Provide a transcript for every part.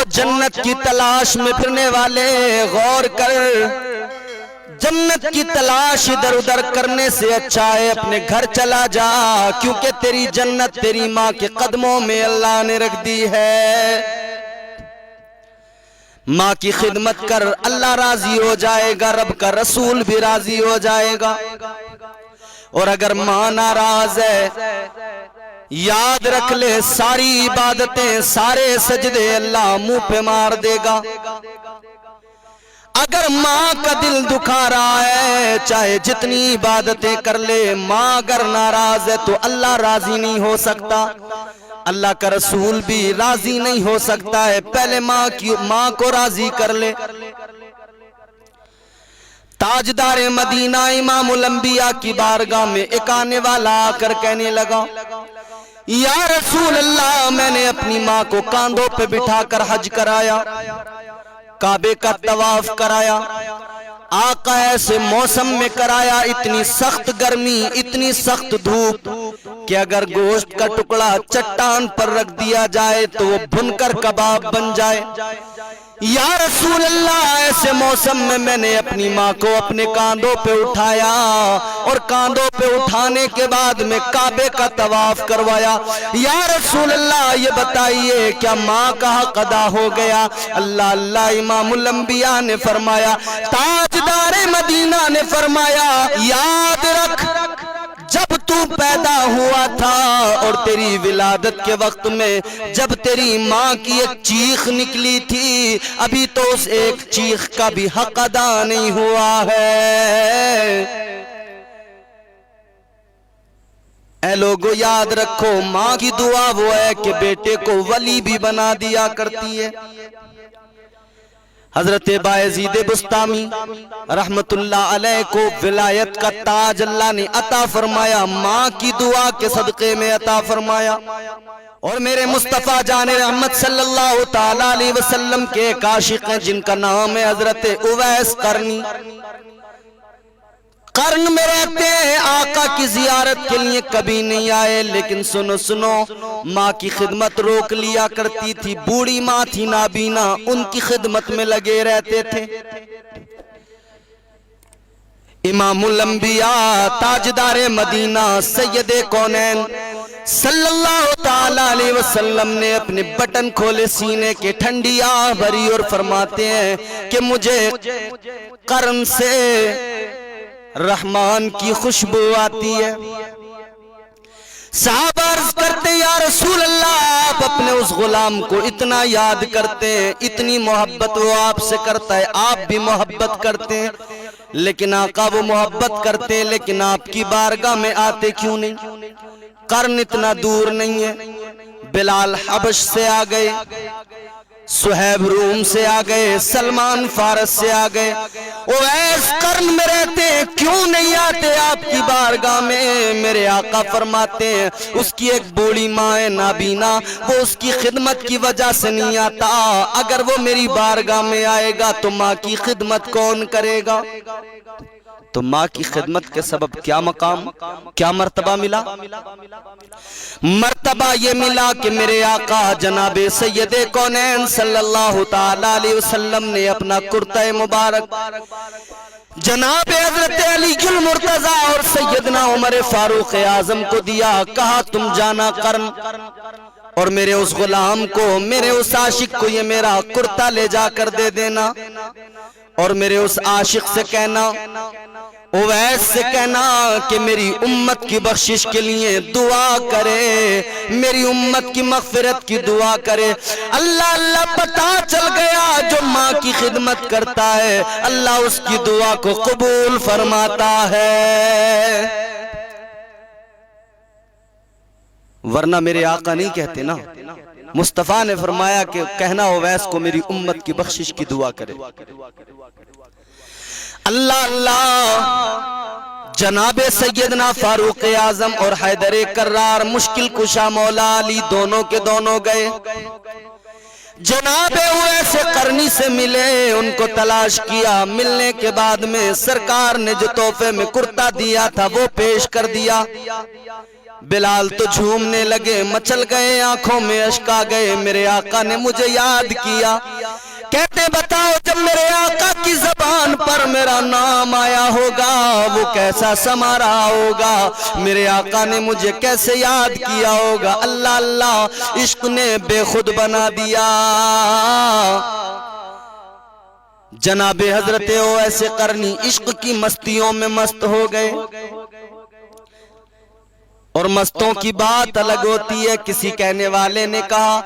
جنت کی تلاش میں پھرنے والے غور کر، جنت کی تلاش ادھر ادھر کرنے سے اچھا ہے اپنے گھر چلا جا، کیونکہ تیری جنت تیری ماں کے قدموں میں اللہ نے رکھ دی ہے۔ ماں کی خدمت کر، اللہ راضی ہو جائے گا، رب کا رسول بھی راضی ہو جائے گا۔ اور اگر ماں ناراض ہے، یاد رکھ لے ساری عبادتیں سارے سجدے اللہ منہ پہ مار دے گا۔ اگر ماں کا دل دکھا رہا ہے، چاہے جتنی عبادتیں کر لے، ماں اگر ناراض ہے تو اللہ راضی نہیں ہو سکتا، اللہ کا رسول بھی راضی نہیں ہو سکتا ہے۔ پہلے ماں کو راضی کر لے۔ تاجدار مدینہ امام الانبیاء کی بارگاہ میں ایک آنے والا آ کر کہنے لگا، یا رسول اللہ، میں نے اپنی ماں کو کاندھوں پہ بٹھا کر حج کرایا، کعبے کا طواف کرایا، آقا ایسے موسم میں کرایا، اتنی سخت گرمی، اتنی سخت دھوپ کہ اگر گوشت کا ٹکڑا چٹان پر رکھ دیا جائے تو وہ بھن کر کباب بن جائے۔ یا رسول اللہ، ایسے موسم میں نے اپنی ماں کو اپنے کاندھوں پہ اٹھایا، اور کاندھوں پہ اٹھانے کے بعد میں کعبے کا طواف کروایا۔ یا رسول اللہ، یہ بتائیے کیا ماں کا حق ادا ہو گیا؟ اللہ اللہ، امام الانبیاء نے فرمایا، تاجدار مدینہ نے فرمایا، یاد رکھ، جب تو پیدا ہوا تھا اور تیری ولادت کے وقت میں جب تیری ماں کی ایک چیخ نکلی تھی، ابھی تو اس ایک چیخ کا بھی حق ادا نہیں ہوا ہے۔ اے لوگو، یاد رکھو، ماں کی دعا وہ ہے کہ بیٹے کو ولی بھی بنا دیا کرتی ہے۔ حضرت بایزید بسطامی رحمت اللہ علیہ کو ولایت کا تاج اللہ نے عطا فرمایا، ماں کی دعا کے صدقے میں عطا فرمایا۔ اور میرے مصطفیٰ جان رحمت صلی اللہ تعالیٰ علیہ وسلم کے ایک عاشق ہیں جن کا نام ہے حضرت اویس قرنی۔ قرن میں رہتے ہیں، آقا کی زیارت کے لیے کبھی نہیں آئے، لیکن سنو سنو، ماں کی خدمت روک لیا کرتی تھی، بوڑھی ماں تھی نابینا، ان کی خدمت میں لگے رہتے تھے۔ امام الانبیاء تاجدار مدینہ سید کونین صلی اللہ تعالیٰ علیہ وسلم نے اپنے بٹن کھولے سینے کے، ٹھنڈی آہ بھری اور فرماتے ہیں کہ مجھے قرن سے رحمان کی خوشبو آتی ہے۔ صحابہ عرض کرتے، یا رسول اللہ، آپ اپنے اس غلام کو اتنا یاد کرتے ہیں، اتنی محبت وہ آپ سے کرتا ہے، آپ بھی محبت کرتے ہیں، لیکن آقا وہ محبت کرتے ہیں لیکن آپ کی بارگاہ میں آتے کیوں نہیں؟ قرن اتنا دور نہیں ہے، بلال حبش سے آ گئے، سہیب روم سے آ گئے، سلمان فارس سے آ گئے، اویس قرن میں رہتے ہیں، کیوں نہیں آتے آپ کی بارگاہ میں؟ میرے آقا فرماتے ہیں، اس کی ایک بوڑھی ماں ہے نابینا، وہ اس کی خدمت کی وجہ سے نہیں آتا، اگر وہ میری بارگاہ میں آئے گا تو ماں کی خدمت کون کرے گا؟ تو ماں کی خدمت کے سبب کیا مقام، کیا مرتبہ ملا؟ مرتبہ یہ ملا کہ میرے آقا جناب سید کونین صلی اللہ تعالیٰ علیہ وسلم نے اپنا کرتہ مبارک جناب حضرت علی المرتضیٰ اور سیدنا عمر فاروق اعظم کو دیا، کہا تم جانا قرن اور میرے اس غلام کو، میرے اس عاشق کو یہ میرا کرتہ لے جا کر دے دینا، اور میرے اس عاشق سے کہنا، اویس سے کہنا کہ میری امت کی بخشش کے لیے دعا کرے، میری امت کی مغفرت کی دعا کرے۔ اللہ اللہ پتہ چل گیا، جو ماں کی خدمت کرتا ہے اللہ اس کی دعا کو قبول فرماتا ہے، ورنہ میرے آقا نہیں کہتے نا، مصطفیٰ نے فرمایا کہ کہنا اویس کو میری امت کی بخشش کی دعا کرے۔ اللہ اللہ، جناب سیدنا فاروق اعظم اور حیدر کرار مشکل کشا مولا علی دونوں کے دونوں گئے، جناب اویس قرنی سے ملے، ان کو تلاش کیا، ملنے کے بعد میں سرکار نے جو تحفے میں کرتا دیا تھا وہ پیش کر دیا۔ بلال تو جھومنے لگے، مچل گئے، آنکھوں میں اشک آ گئے۔ میرے آقا نے مجھے یاد کیا، کہتے بتاؤ جب میرے آقا کی زبان پر میرا نام آیا ہوگا وہ کیسا سما رہا ہوگا، میرے آقا نے مجھے کیسے یاد کیا ہوگا۔ اللہ اللہ، عشق نے بے خود بنا دیا۔ جناب حضرت اویس قرنی عشق کی مستیوں میں مست ہو گئے، اور مستوں کی بات الگ ہوتی ہے۔ کسی کہنے والے نے کہا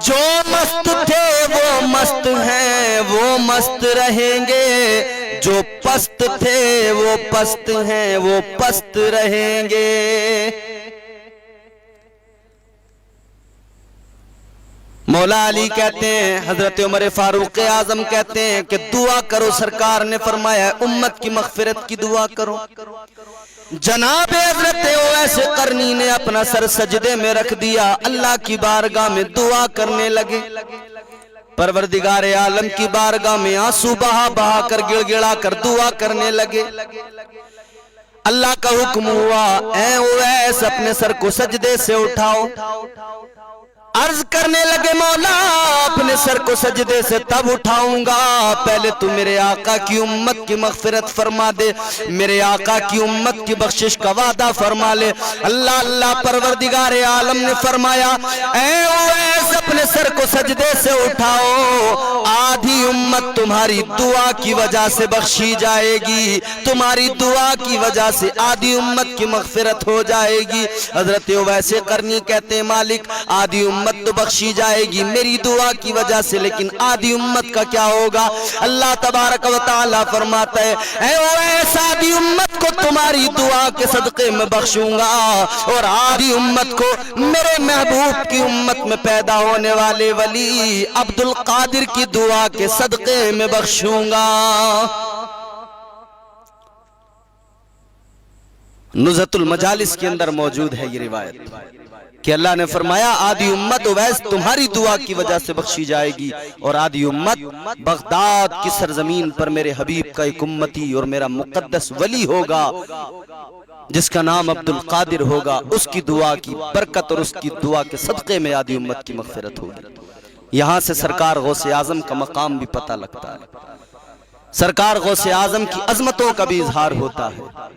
جو مست تھے وہ مست ہیں وہ مست رہیں گے، جو پست تھے وہ پست ہیں وہ پست رہیں گے۔ مولا علی کہتے ہیں، حضرت عمر فاروق اعظم کہتے ہیں کہ دعا کرو، سرکار نے فرمایا امت کی مغفرت کی دعا کرو۔ جناب حضرت اویس قرنی نے اپنا سر سجدے میں رکھ دیا، اللہ کی بارگاہ میں دعا کرنے لگے، پروردگار عالم کی بارگاہ میں آنسو بہا بہا کر گڑ گڑا کر دعا کرنے لگے۔ اللہ کا حکم ہوا، اے اویس اپنے سر کو سجدے سے اٹھاؤ۔ عرض کرنے لگے مولا اپنے سر کو سجدے سے تب اٹھاؤں گا پہلے تو میرے آقا کی امت کی مغفرت فرما دے، میرے آقا کی امت کی بخشش کا وعدہ فرما لے۔ اللہ اللہ، پروردگار عالم نے فرمایا اے اویس اپنے سر کو سجدے سے اٹھاؤ، آدھی امت تمہاری دعا کی وجہ سے بخشی جائے گی، تمہاری دعا کی وجہ سے آدھی امت کی مغفرت ہو جائے گی۔ حضرت اویس قرنی کہتے ہیں مالک آدھی امت تو بخشی جائے گی میری دعا کی وجہ سے، لیکن آدھی امت کا کیا ہوگا؟ اللہ تبارک و تعالی فرماتا ہے اے اویس آدھی امت کو تمہاری دعا کے صدقے میں بخشوں گا، اور آدھی امت کو میرے محبوب کی امت میں پیدا ہونے والے ولی عبد القادر کی دعا کے صدقے میں بخشوں گا۔ نزہۃ المجالس کے اندر موجود ہے یہ روایت کہ اللہ نے فرمایا آدھی امت اویس تمہاری دعا کی وجہ سے بخشی جائے گی، اور آدھی امت بغداد کی سرزمین پر میرے حبیب کا ایک امتی اور میرا مقدس ولی ہوگا جس کا نام عبد القادر ہوگا، اس کی دعا کی برکت اور اس کی دعا کے صدقے میں آدھی امت کی مغفرت ہوگی۔ یہاں سے سرکار غوث اعظم کا مقام بھی پتہ لگتا ہے، سرکار غوث اعظم کی عظمتوں کا بھی اظہار ہوتا ہے۔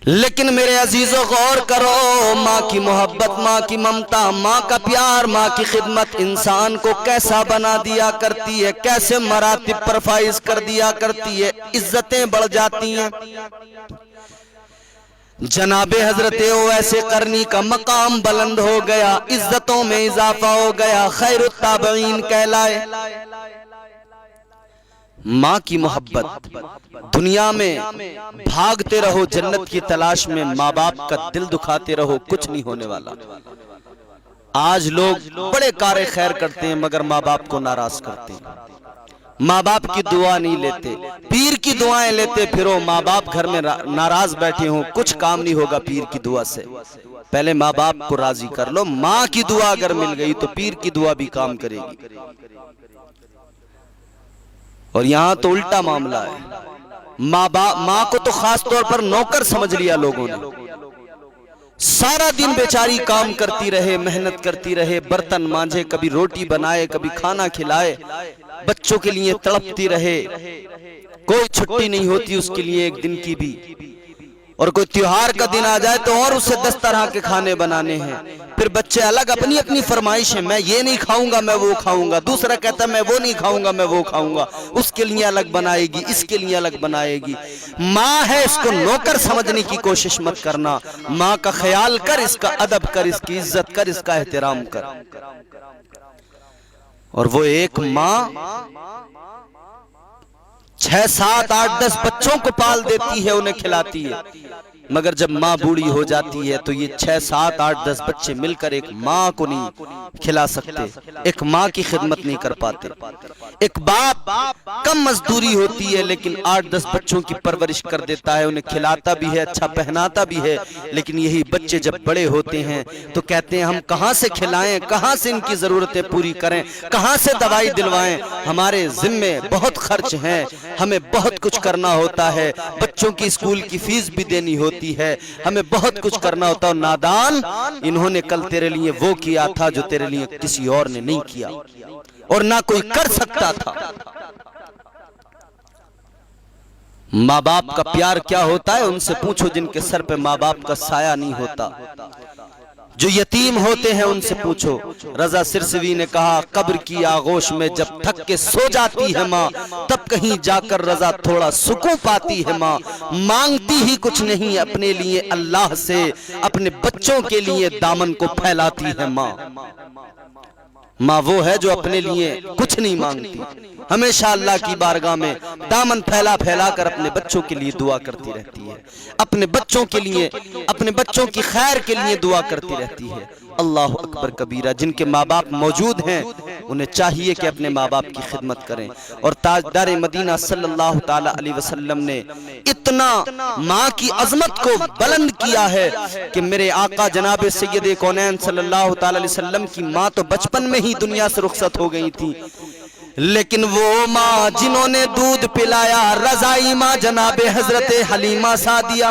لیکن میرے عزیزو غور کرو، ماں کی محبت، ماں کی ممتا، ماں کا پیار، ماں کی خدمت انسان کو کیسا بنا دیا کرتی ہے، کیسے مراتب پر فائز کر دیا کرتی ہے، عزتیں بڑھ جاتی ہیں۔ جناب حضرت اویس قرنی کا مقام بلند ہو گیا، عزتوں میں اضافہ ہو گیا، خیر التابعین کہلائے۔ ماں کی محبت، دنیا میں بھاگتے رہو جنت کی تلاش میں، ماں باپ کا دل دکھاتے رہو، کچھ نہیں ہونے والا۔ آج لوگ بڑے کار خیر کرتے ہیں مگر ماں باپ کو ناراض کرتے ہیں، ماں باپ کی دعا نہیں لیتے، پیر کی دعائیں لیتے پھرو، ماں باپ گھر میں ناراض بیٹھے ہوں، کچھ کام نہیں ہوگا پیر کی دعا سے۔ پہلے ماں باپ کو راضی کر لو، ماں کی دعا اگر مل گئی تو پیر کی دعا بھی کام کرے گی۔ اور یہاں تو الٹا معاملہ ہے، ماں کو تو خاص طور پر نوکر سمجھ لیا لوگوں نے، سارا دن بیچاری کام کرتی رہے، محنت کرتی رہے، برتن مانجھے، کبھی روٹی بنائے، کبھی کھانا کھلائے، بچوں کے لیے تڑپتی رہے، کوئی چھٹی نہیں ہوتی اس کے لیے ایک دن کی بھی، اور کوئی تیوہار کا دن آ جائے تو اور اسے 10 طرح کے کھانے بنانے ہیں، پھر بچے الگ اپنی اپنی فرمائش ہیں، میں یہ نہیں کھاؤں گا میں وہ کھاؤں گا، دوسرا کہتا ہے میں وہ نہیں کھاؤں گا میں وہ کھاؤں گا، اس کے لیے الگ بنائے گی، اس کے لیے الگ بنائے گی۔ ماں ہے اس کو نوکر سمجھنے کی کوشش مت کرنا، ماں کا خیال کر، اس کا ادب کر، اس کی عزت کر، اس کا احترام کر۔ اور وہ ایک ماں 6 7 8 10 بچوں کو پال دیتی ہے، انہیں کھلاتی ہے، مگر جب ماں بوڑھی ہو جاتی ہے تو یہ 6 7 8 10 بچے مل کر ایک ماں کو نہیں کھلا سکتے، ایک ماں کی خدمت نہیں کر پاتے۔ ایک باپ کم مزدوری ہوتی ہے لیکن 8 10 بچوں کی پرورش کر دیتا ہے، انہیں کھلاتا بھی ہے، اچھا پہناتا بھی ہے، لیکن یہی بچے جب بڑے ہوتے ہیں تو کہتے ہیں ہم کہاں سے کھلائیں، کہاں سے ان کی ضرورتیں پوری کریں، کہاں سے دوائی دلوائیں، ہمارے ذمے بہت خرچ ہیں، ہمیں بہت کچھ کرنا ہوتا ہے، بچوں کی اسکول کی فیس بھی دینی ہوتی ہوتی ہے, ہمیں بہت کچھ کرنا ہوتا ہے. نادان, انہوں نے کل تیرے لیے وہ کیا تھا جو تیرے لیے کسی اور نے نہیں کیا اور نہ کوئی کر سکتا تھا. ماں باپ کا پیار کیا ہوتا ہے ان سے پوچھو جن کے سر پہ ماں باپ کا سایہ نہیں ہوتا. جو یتیم ہوتے ہیں ان سے پوچھو. رضا سرسوی نے کہا قبر کی آغوش میں جب تھک کے سو جاتی ہے ماں, تب کہیں جا کر رضا تھوڑا سکون پاتی ہے ماں. مانگتی ہی کچھ نہیں اپنے لیے اللہ سے, اپنے بچوں کے لیے دامن کو پھیلاتی ہے ماں. ماں وہ ہے جو اپنے لیے کچھ نہیں مانگتی, ہمیشہ اللہ کی بارگاہ میں دامن پھیلا پھیلا کر اپنے بچوں کے لیے دعا کرتی رہتی ہے, اپنے بچوں کے لیے, اپنے بچوں کی خیر کے لیے دعا کرتی رہتی ہے. اللہ اکبر کبیرہ. جن کے ماں باپ موجود ہیں انہیں چاہیے کہ اپنے ماں باپ کی خدمت کریں. اور تاجدار مدینہ صلی اللہ تعالی علیہ وسلم نے اتنا ماں کی عظمت کو بلند کیا ہے کہ میرے آقا جناب سید کونین صلی اللہ تعالی علیہ وسلم کی ماں تو بچپن میں ہی دنیا سے رخصت ہو گئی تھی, لیکن وہ ماں جنہوں نے دودھ پلایا رضائی ماں جناب حضرت حلیمہ سعدیہ,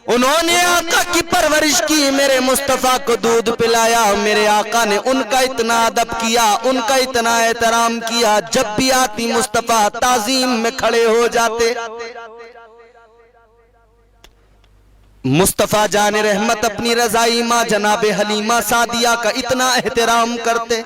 انہوں نے آقا کی پرورش کی, میرے مصطفیٰ کو دودھ پلایا. میرے آقا نے ان کا اتنا ادب کیا, ان کا اتنا احترام کیا, جب بھی آتی مصطفیٰ تعظیم میں کھڑے ہو جاتے. مصطفیٰ جان رحمت اپنی رضائی ماں جناب حلیمہ سعدیہ کا اتنا احترام کرتے.